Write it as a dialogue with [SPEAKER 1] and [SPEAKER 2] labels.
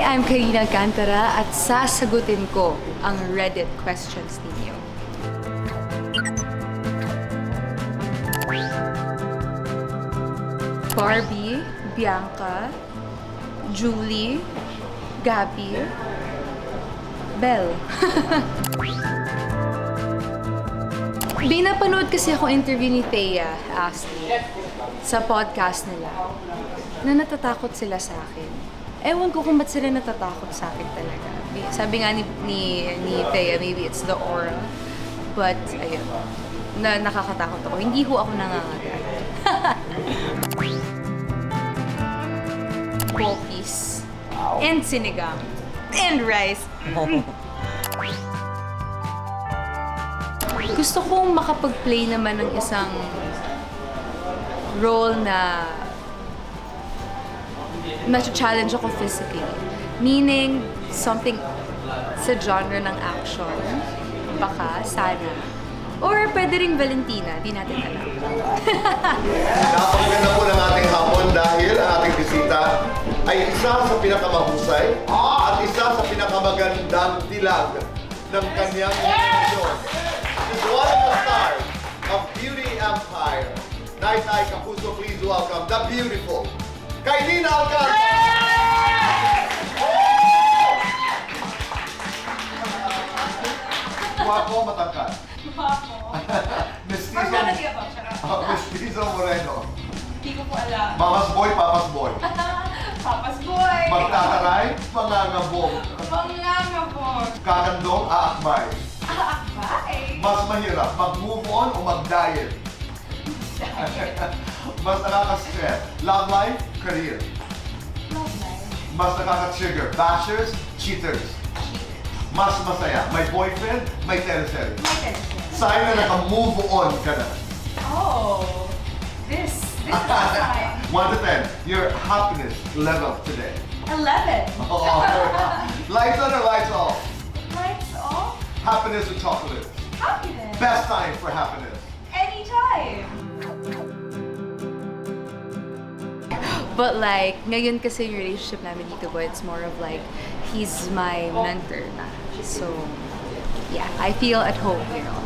[SPEAKER 1] I'm Karina Alcantara at sasagutin ko ang Reddit questions ninyo. Barbie, Bianca, Julie, Gabby, Belle. May napanood kasi ako interview ni Thea Ashley sa podcast nila na natatakot sila sa akin. Ewan ko kung ba't sila natatakot sa akin talaga. Sabi nga ni Thea, maybe it's the aura. But, ayun, nakakatakot ako. Hindi ho ako nangangagat. Poppies. And sinigang. And rice. Gusto kong makapag-play naman ng isang role na challenge ako physically. Meaning, something sa genre ng action. Baka, sana. Or pwede ring Valentina, di natin alam.
[SPEAKER 2] Napakaganda po ng ating hapon dahil ang ating bisita ay isa sa pinakamahusay at isa sa pinakamagandang dilag ng kanyang institusyon. She's one of the stars of Beauty Empire. Naitay Kapuso, please welcome the beautiful Karina Alcantara! Guwapo, matangkad.
[SPEAKER 3] Guwapo.
[SPEAKER 2] Mestizo.
[SPEAKER 3] Personality ba? Charot.
[SPEAKER 2] Mestizo Moreno.
[SPEAKER 3] Hindi ko po alam.
[SPEAKER 2] Mamas boy, papas boy.
[SPEAKER 3] Papas boy.
[SPEAKER 2] Magtataray, mangangabong.
[SPEAKER 3] Mangangabog.
[SPEAKER 2] Kakandong, aakbay.
[SPEAKER 3] Akbay.
[SPEAKER 2] Mas mahirap, mag-move on o mag-diet. Mas nakaka-stress, love life, career.
[SPEAKER 3] Love life.
[SPEAKER 2] Mas nakaka-trigger, bashers, cheaters. Mas masaya, may boyfriend, may teleserye.
[SPEAKER 3] My tension.
[SPEAKER 2] Sign na naka-move on ka na.
[SPEAKER 3] Oh. This is the time.
[SPEAKER 2] 1 to 10, your happiness level today.
[SPEAKER 3] 11.
[SPEAKER 2] Oh, lights on or lights off?
[SPEAKER 3] Lights off.
[SPEAKER 2] Happiness or chocolate?
[SPEAKER 3] Happiness.
[SPEAKER 2] Best time for happiness.
[SPEAKER 3] Anytime.
[SPEAKER 1] But like, ngayon kasi yung relationship namin dito ko, it's more of like, he's my mentor na. So, yeah, I feel at home, you know.